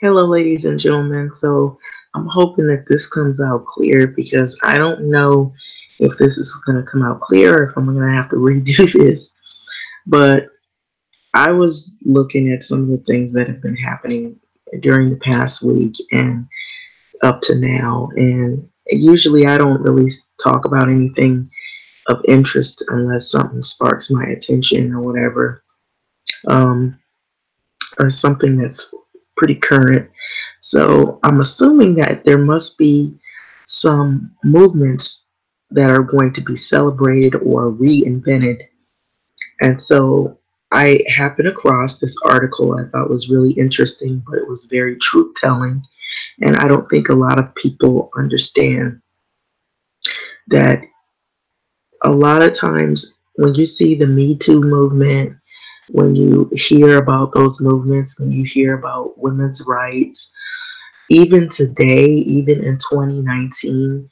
Hello, ladies and gentlemen. So I'm hoping that this comes out clear because I don't know if this is going to come out clear or if I'm going to have to redo this. But I was looking at some of the things that have been happening during the past week and up to now. And usually I don't really talk about anything of interest unless something sparks my attention or whatever, um, or something that's pretty current. So I'm assuming that there must be some movements that are going to be celebrated or reinvented. And so I happened across this article I thought was really interesting, but it was very truth telling. And I don't think a lot of people understand that a lot of times when you see the Me Too movement, when you hear about those movements, when you hear about women's rights, even today, even in 2019,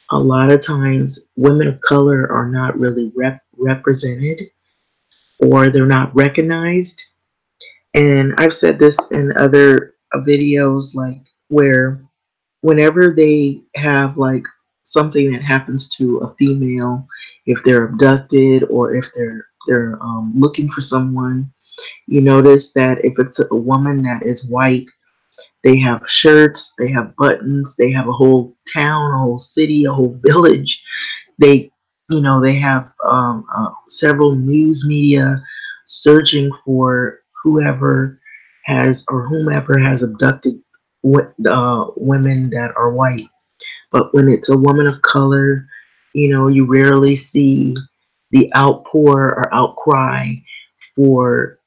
a lot of times women of color are not really represented or they're not recognized. And I've said this in other videos, like where whenever they have like something that happens to a female, if they're abducted or if they're looking for someone, you notice that if it's a woman that is white, they have shirts, they have buttons, they have a whole town, a whole city, a whole village. They, they have several news media searching for whoever has or whomever has abducted women that are white. But when it's a woman of color, you rarely see the outpour or outcry for,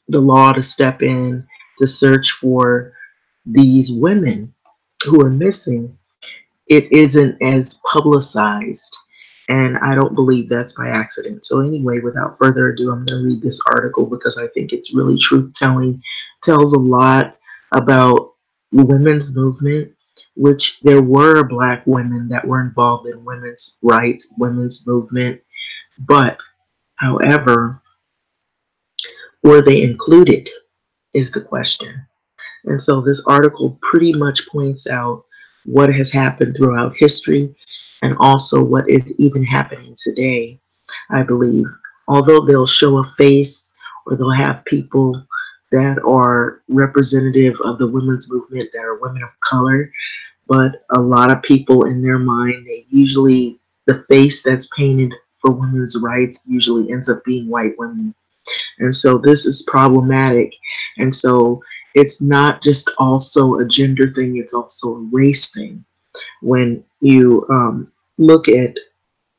the law to step in to search for these women who are missing. It isn't as publicized. And I don't believe that's by accident. So, anyway, without further ado, I'm going to read this article because I think it's really truth telling, tells a lot about the women's movement, which there were black women that were involved in women's rights, women's movement. But, however, were they included is the question. And so this article pretty much points out what has happened throughout history and also what is even happening today, I believe. Although they'll show a face or they'll have people that are representative of the women's movement that are women of color, but a lot of people in their mind, they usually, the face that's painted for women's rights usually ends up being white women. And so this is problematic. And so it's not just also a gender thing, it's also a race thing. When you look at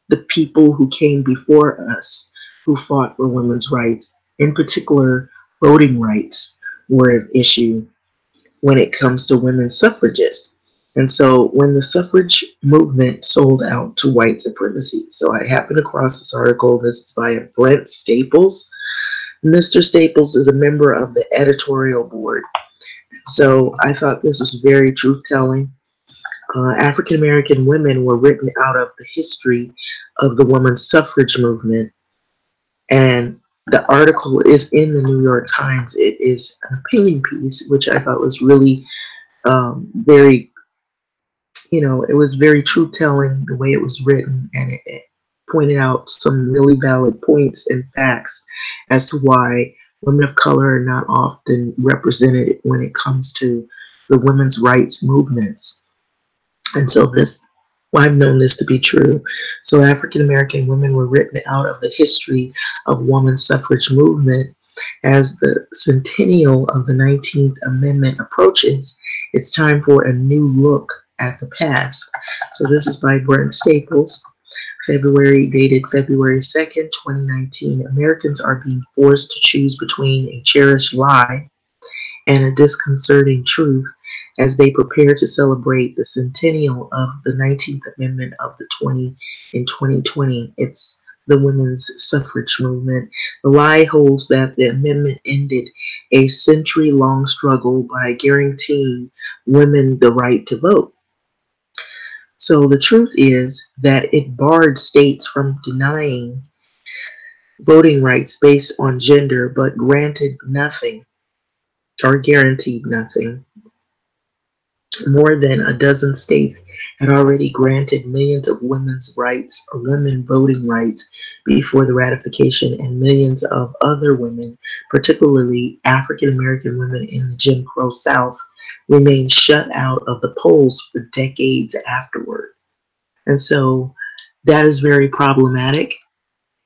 the people who came before us who fought for women's rights, in particular, voting rights were an issue when it comes to women suffragists. And so when the suffrage movement sold out to white supremacy, so I happened across this article. This is by Brent Staples. Mr. Staples is a member of the editorial board. So I thought this was very truth telling. African American women were written out of the history of the women's suffrage movement. And the article is in the New York Times. It is an opinion piece, which I thought was really very, it was very truth telling the way it was written. And it pointed out some really valid points and facts as to why women of color are not often represented when it comes to the women's rights movements. And so well, I've known this to be true. So African American women were written out of the history of women's suffrage movement. As the centennial of the 19th Amendment approaches, it's time for a new look at the past. So this is by Brent Staples. Dated February 2nd, 2019. Americans are being forced to choose between a cherished lie and a disconcerting truth as they prepare to celebrate the centennial of the 19th Amendment of the 2020. It's the women's suffrage movement. The lie holds that the amendment ended a century-long struggle by guaranteeing women the right to vote. So the truth is that it barred states from denying voting rights based on gender, but granted nothing or guaranteed nothing. More than a dozen states had already granted millions of women's rights or women voting rights before the ratification, and millions of other women, particularly African American women in the Jim Crow South, remained shut out of the polls for decades afterward. And so that is very problematic.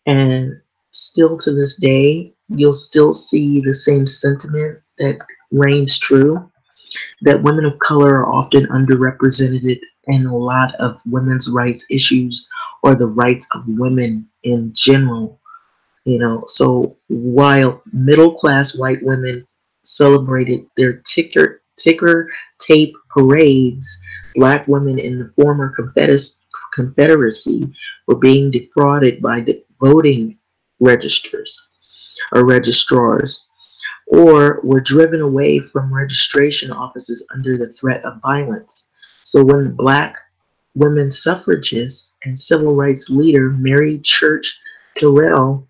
And still to this day, you'll still see the same sentiment that reigns true, that women of color are often underrepresented in a lot of women's rights issues or the rights of women in general. So while middle class white women celebrated their ticker tape parades, black women in the former Confederacy were being defrauded by the voting registers or registrars, or were driven away from registration offices under the threat of violence. So when black women suffragists and civil rights leader Mary Church Terrell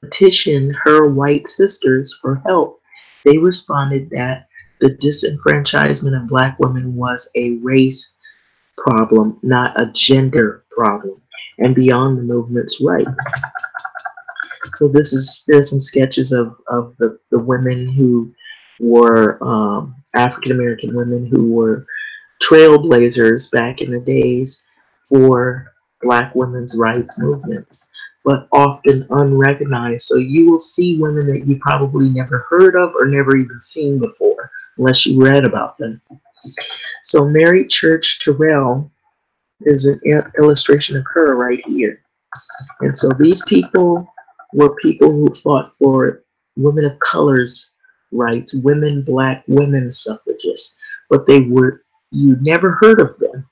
petitioned her white sisters for help, they responded that the disenfranchisement of black women was a race problem, not a gender problem, and beyond the movement's right. So there's some sketches of the women who were African American women who were trailblazers back in the days for Black women's rights movements, but often unrecognized. So you will see women that you probably never heard of or never even seen before, unless you read about them. So Mary Church Terrell is an illustration of her right here. And so these people were people who fought for women of color's rights, black women suffragists, but you never heard of them.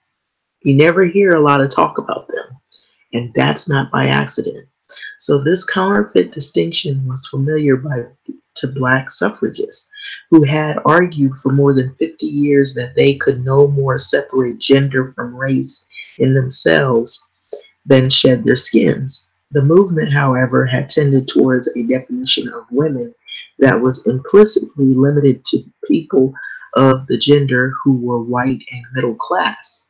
You never hear a lot of talk about them, and that's not by accident. So this counterfeit distinction was familiar to black suffragists who had argued for more than 50 years that they could no more separate gender from race in themselves than shed their skins. The movement, however, had tended towards a definition of women that was implicitly limited to people of the gender who were white and middle class.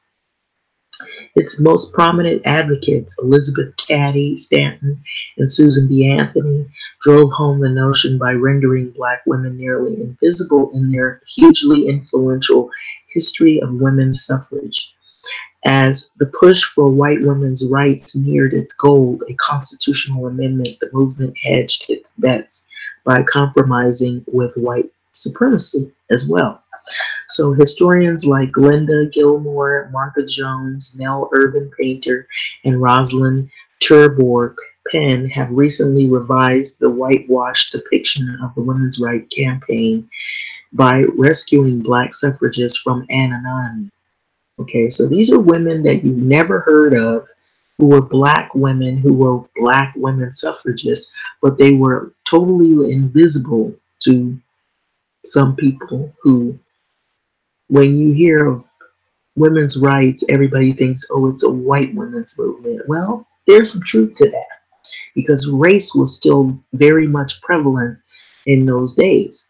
Its most prominent advocates, Elizabeth Cady Stanton and Susan B. Anthony, drove home the notion by rendering black women nearly invisible in their hugely influential History of Women's Suffrage. As the push for white women's rights neared its goal, a constitutional amendment, the movement hedged its bets by compromising with white supremacy as well. So historians like Glenda Gilmore, Martha Jones, Nell Irvin Painter, and Rosalind Terborg Penn have recently revised the whitewashed depiction of the women's rights campaign by rescuing black suffragists from anonymity. Okay, so these are women that you've never heard of who were black women, who were black women suffragists, but they were totally invisible to some people who, when you hear of women's rights, everybody thinks, oh, it's a white women's movement. Well, there's some truth to that because race was still very much prevalent in those days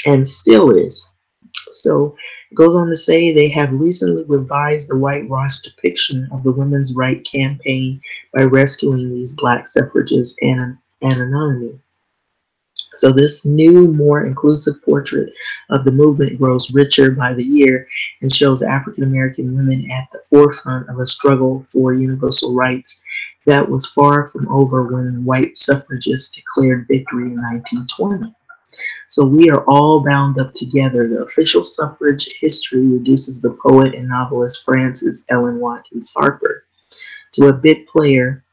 and still is. So it goes on to say they have recently revised the whitewashed depiction of the women's rights campaign by rescuing these black suffragists and anonymity. So this new, more inclusive portrait of the movement grows richer by the year and shows African American women at the forefront of a struggle for universal rights that was far from over when white suffragists declared victory in 1920. So we are all bound up together. The official suffrage history reduces the poet and novelist Frances Ellen Watkins Harper to a bit player,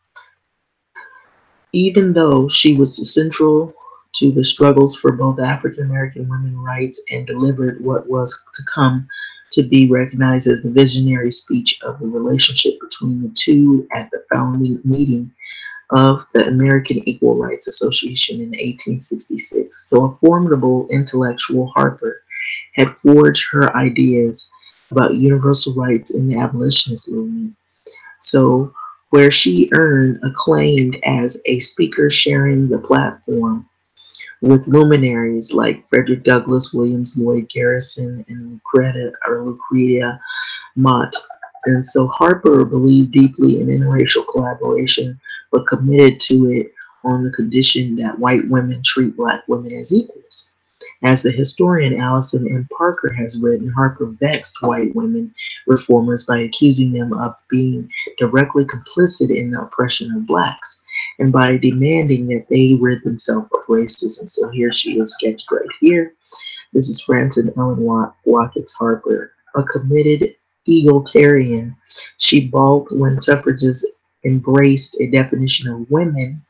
even though she was central to the struggles for both African American women's rights and delivered what was to come to be recognized as the visionary speech of the relationship between the two at the founding meeting of the American Equal Rights Association in 1866. So a formidable intellectual, Harper had forged her ideas about universal rights in the abolitionist movement. So where she earned acclaim as a speaker sharing the platform with luminaries like Frederick Douglass, Williams Lloyd Garrison, and Lucretia Mott. And so Harper believed deeply in interracial collaboration, but committed to it on the condition that white women treat black women as equals. As the historian Allison M. Parker has written, Harper vexed white women reformers by accusing them of being directly complicit in the oppression of blacks and by demanding that they rid themselves of racism. So here she is sketched right here. This is Frances Ellen Watkins Harper, a committed egalitarian. She balked when suffragists embraced a definition of women,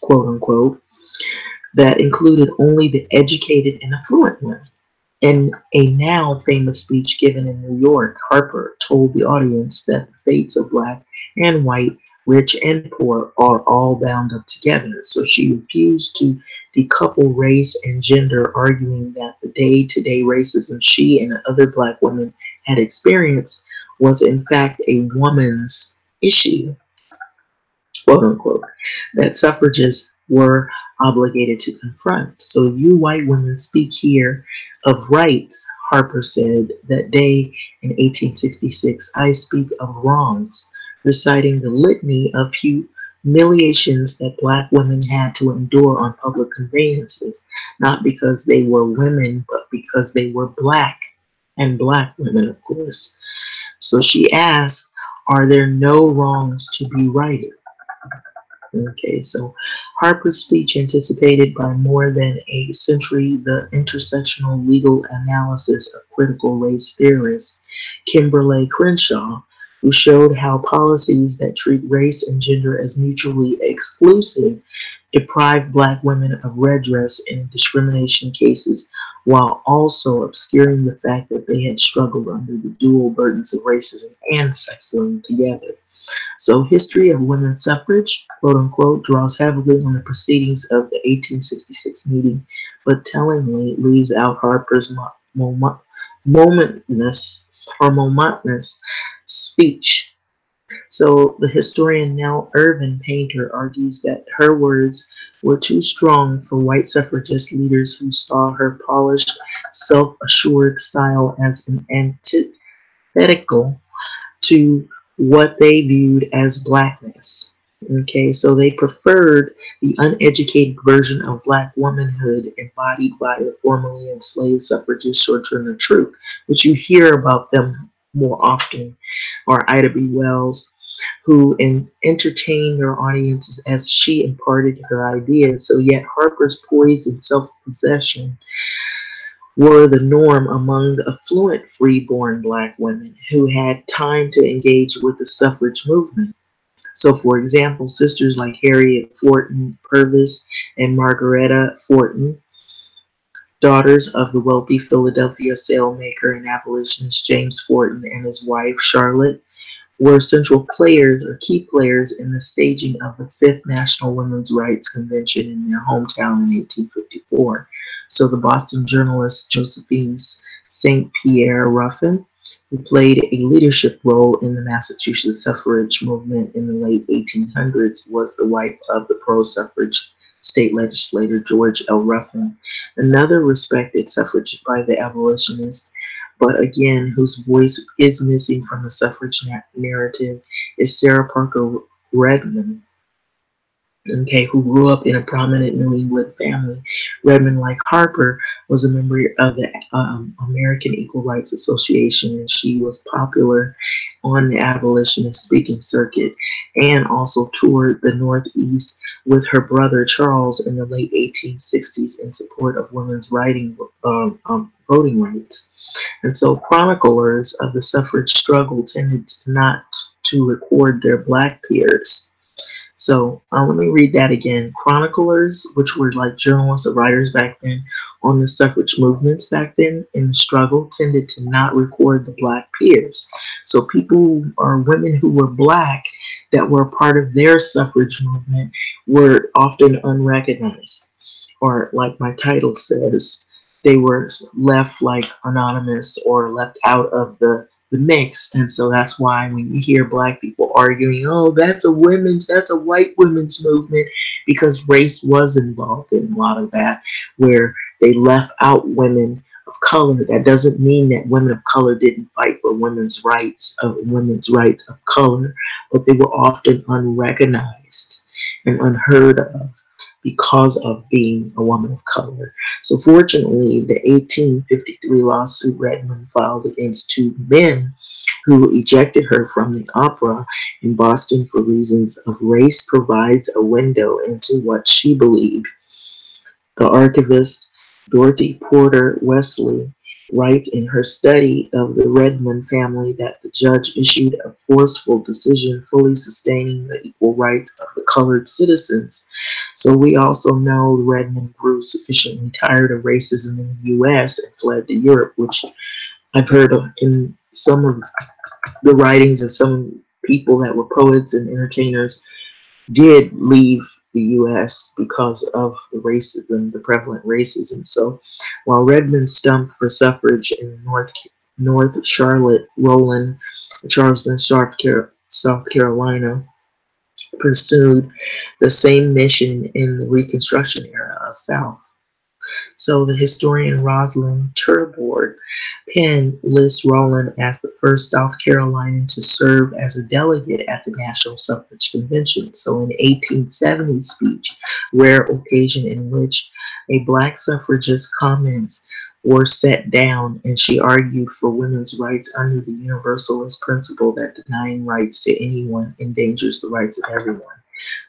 quote unquote, that included only the educated and affluent women. In a now famous speech given in New York, Harper told the audience that the fates of black and white, rich and poor, are all bound up together. So she refused to decouple race and gender, arguing that the day-to-day racism she and other black women had experienced was in fact a woman's issue, quote unquote, that suffragists were obligated to confront. So you white women speak here of rights, Harper said that day in 1866. I speak of wrongs, reciting the litany of humiliations that black women had to endure on public conveyances, not because they were women, but because they were black, and black women, of course. So she asked, are there no wrongs to be righted? Okay, so Harper's speech anticipated by more than a century the intersectional legal analysis of critical race theorist Kimberlé Crenshaw, who showed how policies that treat race and gender as mutually exclusive deprive black women of redress in discrimination cases while also obscuring the fact that they had struggled under the dual burdens of racism and sexism together. So history of women's suffrage, quote unquote, draws heavily on the proceedings of the 1866 meeting, but tellingly leaves out Harper's momentous speech. So the historian Nell Irvin Painter argues that her words were too strong for white suffragist leaders who saw her polished, self-assured style as an antithetical to what they viewed as blackness. Okay, so they preferred the uneducated version of black womanhood embodied by the formerly enslaved suffragist Sojourner Truth, which you hear about them more often, or Ida B. Wells, who entertained her audiences as she imparted her ideas. So yet Harper's poise and self-possession were the norm among the affluent free-born black women who had time to engage with the suffrage movement. So, for example, sisters like Harriet Forton Purvis and Margaretta Forton, daughters of the wealthy Philadelphia sailmaker and abolitionist James Forton and his wife Charlotte, were central players or key players in the staging of the Fifth National Women's Rights Convention in their hometown in 1854. So the Boston journalist Josephine St. Pierre Ruffin, who played a leadership role in the Massachusetts suffrage movement in the late 1800s, was the wife of the pro-suffrage state legislator George L. Ruffin, another respected suffragist by the abolitionists, but again, whose voice is missing from the suffrage narrative, is Sarah Parker Redmond, okay, who grew up in a prominent New England family. Redmond, like Harper, was a member of the American Equal Rights Association, and she was popular on the abolitionist speaking circuit and also toured the Northeast with her brother Charles in the late 1860s in support of women's voting rights. And so chroniclers of the suffrage struggle tended not to record their black peers. So let me read that again. Chroniclers, which were like journalists or writers back then on the suffrage movements back then in the struggle, tended to not record the black peers. So people or women who were black that were part of their suffrage movement were often unrecognized. Or like my title says, they were left like anonymous or left out of the the mix. And so that's why when you hear black people arguing, oh, that's a white women's movement, because race was involved in a lot of that, where they left out women of color. That doesn't mean that women of color didn't fight for women's rights of color, but they were often unrecognized and unheard of because of being a woman of color. So fortunately, the 1853 lawsuit Redmond filed against two men who ejected her from the opera in Boston for reasons of race provides a window into what she believed. The archivist Dorothy Porter Wesley writes in her study of the Redmond family that the judge issued a forceful decision fully sustaining the equal rights of the colored citizens. So we also know Redmond grew sufficiently tired of racism in the U.S. and fled to Europe, which I've heard of in some of the writings of some people that were poets and entertainers did leave the U.S. because of the racism, the prevalent racism. So while Redmond stumped for suffrage in North Charlotte, Rowland, Charleston, South Carolina, pursued the same mission in the Reconstruction era of South. So the historian Rosalind Turbord Penn lists Rowland as the first South Carolinian to serve as a delegate at the National Suffrage Convention. So in 1870 speech, rare occasion in which a black suffragist comments were set down, and she argued for women's rights under the universalist principle that denying rights to anyone endangers the rights of everyone.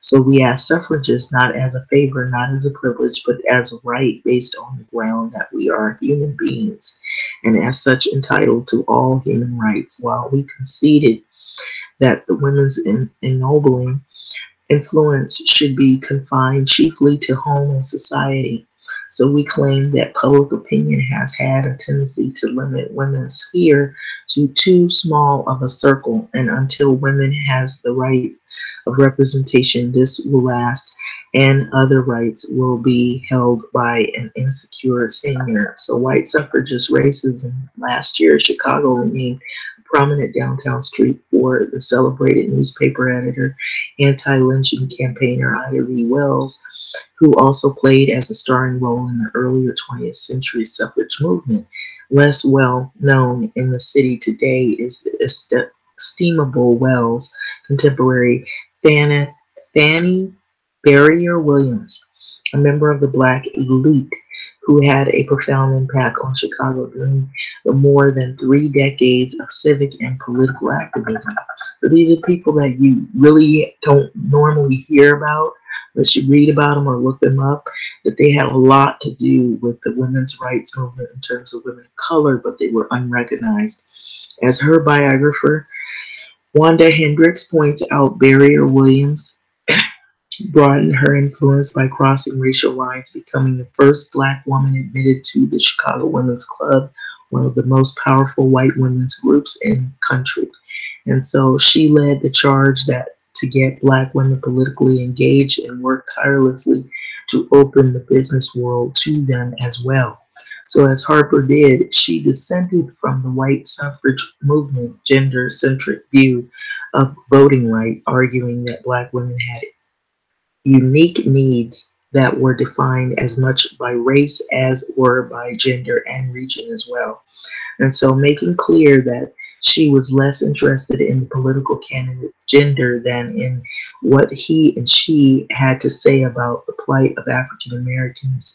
So we ask suffragists not as a favor, not as a privilege, but as a right based on the ground that we are human beings and as such entitled to all human rights, while we conceded that the women's ennobling influence should be confined chiefly to home and society. So we claim that public opinion has had a tendency to limit women's sphere to too small of a circle, and until women has the right of representation, this will last, and other rights will be held by an insecure tenure. So white suffragist racism last year, Chicago remained a prominent downtown street for the celebrated newspaper editor, anti-lynching campaigner Ida B. Wells, who also played as a starring role in the earlier 20th century suffrage movement. Less well known in the city today is the estimable Wells contemporary Fannie Barrier Williams, a member of the black elite who had a profound impact on Chicago during the more than 3 decades of civic and political activism. So these are people that you really don't normally hear about unless you read about them or look them up, that they had a lot to do with the women's rights movement in terms of women of color, but they were unrecognized. As her biographer, Wanda Hendricks points out, Barrier Williams broadened her influence by crossing racial lines, becoming the first black woman admitted to the Chicago Women's Club, one of the most powerful white women's groups in the country. And so she led the charge that to get black women politically engaged and worked tirelessly to open the business world to them as well. So as Harper did, she dissented from the white suffrage movement gender-centric view of voting right, arguing that black women had unique needs that were defined as much by race as were by gender and region as well. And so making clear that she was less interested in the political candidate's gender than in what he and she had to say about the plight of African Americans.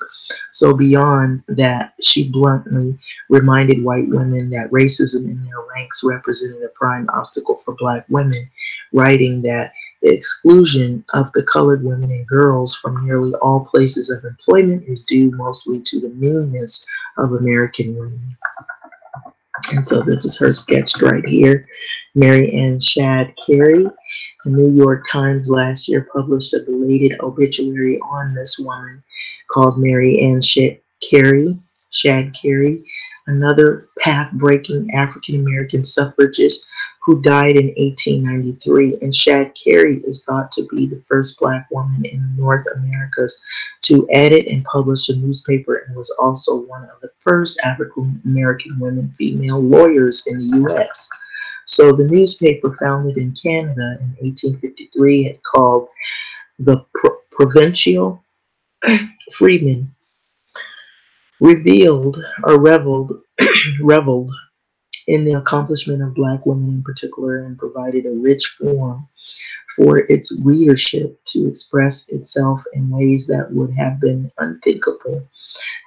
So beyond that, she bluntly reminded white women that racism in their ranks represented a prime obstacle for black women, writing that the exclusion of the colored women and girls from nearly all places of employment is due mostly to the meanness of American women. And so this is her sketched right here. Mary Ann Shadd Cary. The New York Times last year published a belated obituary on this woman called Mary Ann Shadd Cary, another path-breaking African-American suffragist who died in 1893, and Shad Carey is thought to be the first black woman in North Americas to edit and publish a newspaper, and was also one of the first African American women female lawyers in the U.S. So the newspaper, founded in Canada in 1853, had called the Provincial Freeman, revealed or reveled in the accomplishment of black women in particular, and provided a rich forum for its readership to express itself in ways that would have been unthinkable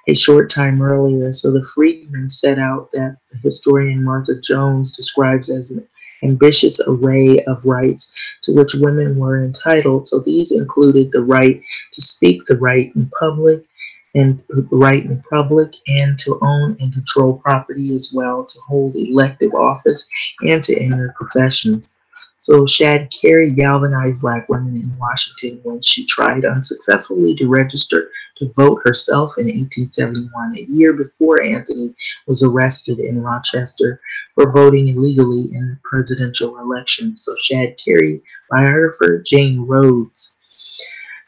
a short time earlier. So the Freedmen set out that the historian Martha Jones describes as an ambitious array of rights to which women were entitled. So these included the right to speak, the right in public, and the right in public, and to own and control property, as well to hold elective office and to enter professions. So Shad Carey galvanized black women in Washington when she tried unsuccessfully to register to vote herself in 1871, a year before Anthony was arrested in Rochester for voting illegally in the presidential election. So Shad Carey biographer Jane Rhodes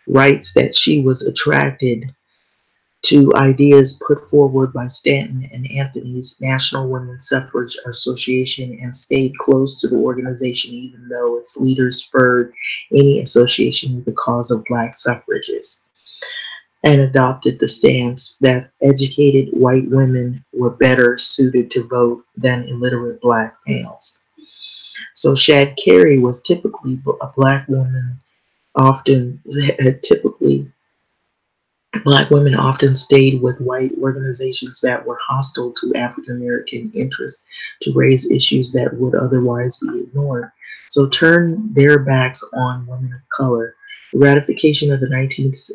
writes that she was attracted to ideas put forward by Stanton and Anthony's National Women's Suffrage Association, and stayed close to the organization even though its leaders spurred any association with the cause of black suffragists, and adopted the stance that educated white women were better suited to vote than illiterate black males. So Shad Carey was typically a black woman, often typically Black women often stayed with white organizations that were hostile to African American interests to raise issues that would otherwise be ignored. So turn their backs on women of color. The ratification of the 19th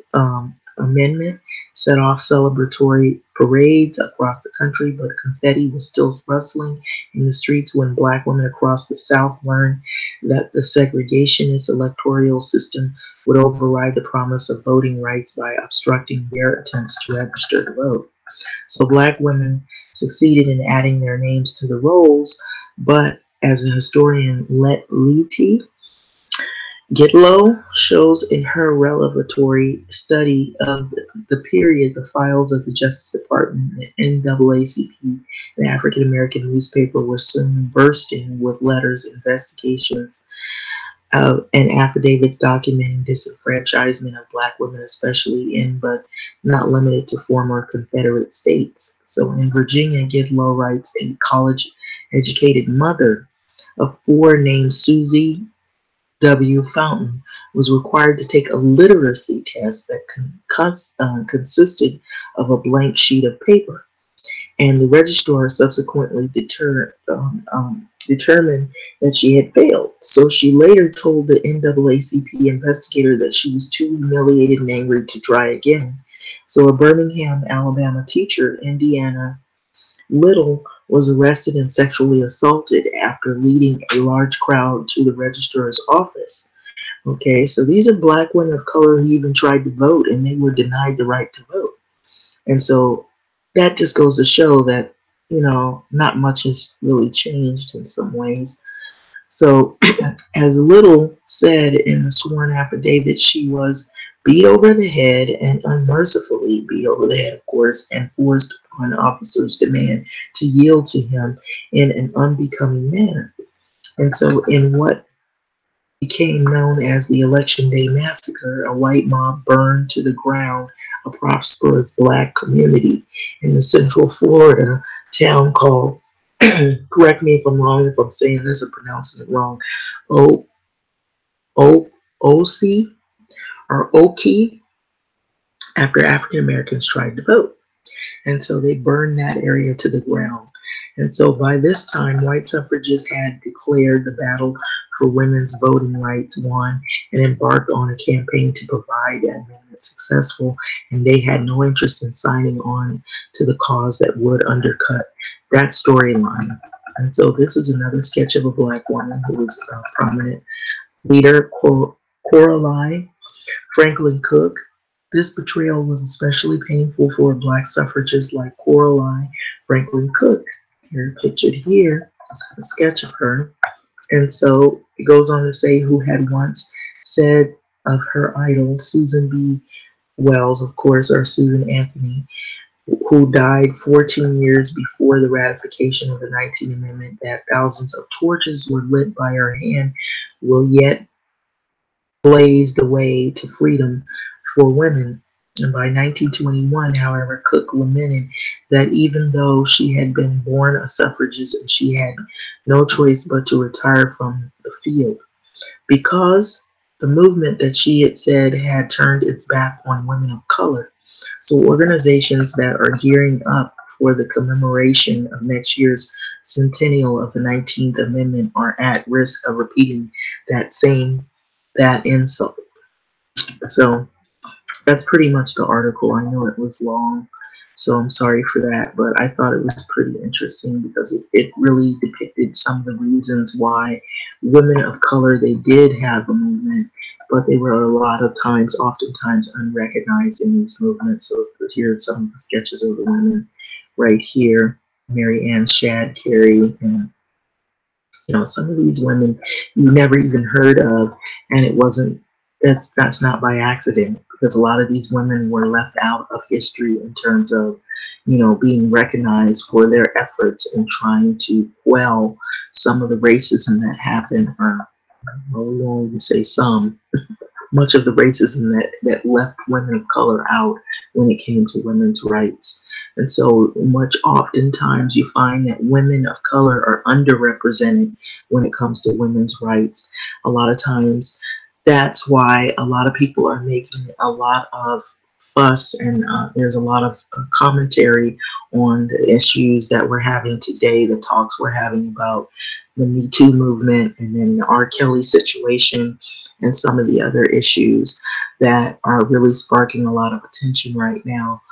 Amendment set off celebratory parades across the country, but confetti was still rustling in the streets when black women across the South learned that the segregationist electoral system would override the promise of voting rights by obstructing their attempts to register to vote. So black women succeeded in adding their names to the rolls, but as the historian Letty Gitlow shows in her revelatory study of the period, the files of the Justice Department, the NAACP, the African American newspaper were soon bursting with letters, investigations, and affidavits documenting disenfranchisement of black women, especially in but not limited to former Confederate states. So in Virginia, Gidlow writes, a college-educated mother of four named Susie W. Fountain was required to take a literacy test that consisted of a blank sheet of paper, and the registrar subsequently determined that she had failed. So she later told the NAACP investigator that she was too humiliated and angry to try again. So a Birmingham, Alabama teacher, Indiana Little, was arrested and sexually assaulted after leading a large crowd to the registrar's office. Okay, so these are black women of color who even tried to vote, and they were denied the right to vote. And so that just goes to show that, not much has really changed in some ways. So, as Little said in the sworn affidavit, she was beat over the head, and unmercifully beat over the head, of course, and forced upon officers' demand to yield to him in an unbecoming manner. And so, in what became known as the Election Day Massacre, a white mob burned to the ground a prosperous black community in the Central Florida town called, correct me if I'm wrong if I'm saying this or pronouncing it wrong, O O Osi or Oki, after African Americans tried to vote. And so they burned that area to the ground. And so by this time, white suffragists had declared the battle for women's voting rights won, and embarked on a campaign to provide that amendment successful. And they had no interest in signing on to the cause that would undercut that storyline. And so this is another sketch of a black woman who was a prominent leader, Coralie Franklin Cook. This portrayal was especially painful for a black suffragist like Coralie Franklin Cook. Here, pictured here, a sketch of her. And so it goes on to say, who had once said of her idol, Susan B. Wells, of course, or Susan Anthony, who died 14 years before the ratification of the 19th Amendment, that thousands of torches were lit by her hand, will yet blaze the way to freedom for women. And by 1921, however, Cook lamented that even though she had been born a suffragist and she had no choice but to retire from the field, because the movement that she had said had turned its back on women of color. So organizations that are gearing up for the commemoration of next year's centennial of the 19th Amendment are at risk of repeating that insult. So that's pretty much the article. I know it was long, so I'm sorry for that, but I thought it was pretty interesting because it really depicted some of the reasons why women of color, they did have a movement, but they were a lot of times, oftentimes unrecognized in these movements. So here's some of the sketches of the women right here. Mary Ann Shadd Carey, and some of these women you never even heard of, and it wasn't that's not by accident, because a lot of these women were left out of history in terms of being recognized for their efforts in trying to quell some of the racism that happened, or I won't even say some, much of the racism that left women of color out when it came to women's rights. And so much oftentimes you find that women of color are underrepresented when it comes to women's rights. A lot of times that's why a lot of people are making a lot of fuss, and there's a lot of commentary on the issues that we're having today, the talks we're having about the Me Too movement, and then the R. Kelly situation, and some of the other issues that are really sparking a lot of attention right now,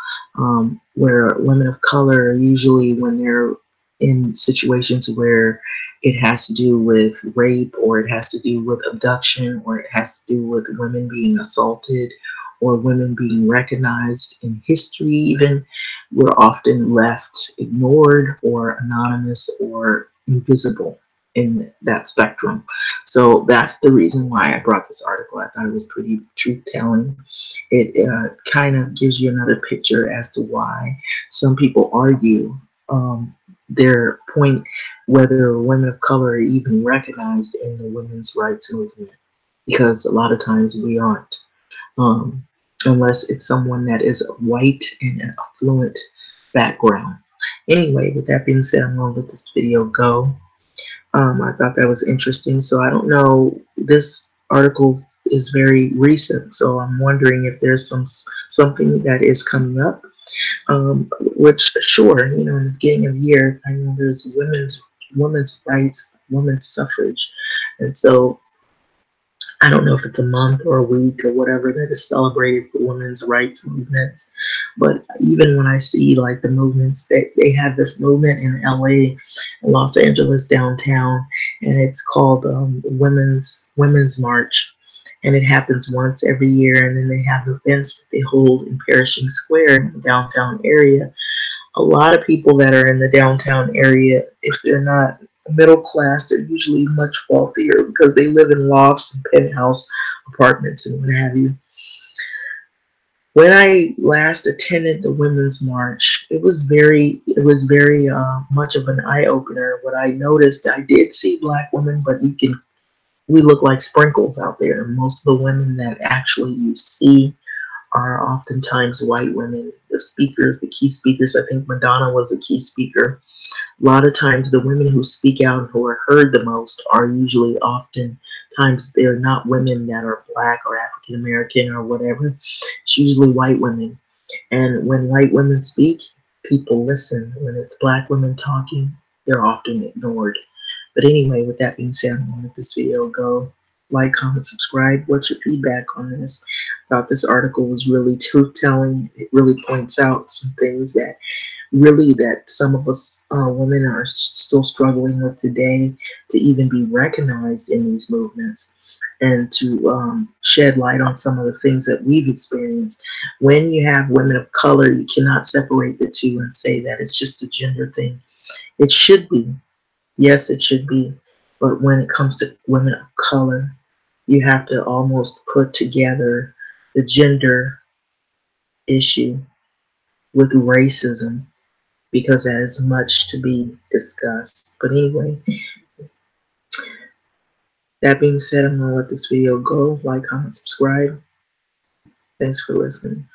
where women of color, usually when they're in situations where it has to do with rape, or it has to do with abduction, or it has to do with women being assaulted, or women being recognized in history even, we're often left ignored or anonymous or invisible in that spectrum. So that's the reason why I brought this article. I thought it was pretty truth telling. It kind of gives you another picture as to why some people argue their point whether women of color are even recognized in the women's rights movement, because a lot of times we aren't, um, unless it's someone that is white and an affluent background. Anyway, with that being said, I'm going to let this video go. I thought that was interesting. So I don't know, this article is very recent, so I'm wondering if there's something that is coming up. Which, sure, in the beginning of the year, I know there's women's rights, women's suffrage, and so I don't know if it's a month or a week or whatever that is celebrated for women's rights movements. But even when I see like the movements, they have this movement in LA, Los Angeles downtown, and it's called Women's March. And it happens once every year, and then they have events that they hold in Pershing Square in the downtown area. A lot of people that are in the downtown area, if they're not middle class, they're usually much wealthier because they live in lofts and penthouse apartments and what have you. When I last attended the Women's March, it was very much of an eye opener. What I noticed, I did see black women, but we look like sprinkles out there. Most of the women that actually you see are oftentimes white women. The speakers, the key speakers, I think Madonna was a key speaker. A lot of times the women who speak out and who are heard the most are usually oftentimes they're not women that are black or African American or whatever. It's usually white women. And when white women speak, people listen. When it's black women talking, they're often ignored. But anyway, with that being said, I'm going to let this video go. Like, comment, subscribe. What's your feedback on this? I thought this article was really truth-telling. It really points out some things that some of us women are still struggling with today, to even be recognized in these movements, and to shed light on some of the things that we've experienced. When you have women of color, you cannot separate the two and say that it's just a gender thing. It should be. Yes, it should be. But when it comes to women of color, you have to almost put together the gender issue with racism because that is much to be discussed. But anyway, that being said, I'm going to let this video go. Like, comment, subscribe. Thanks for listening.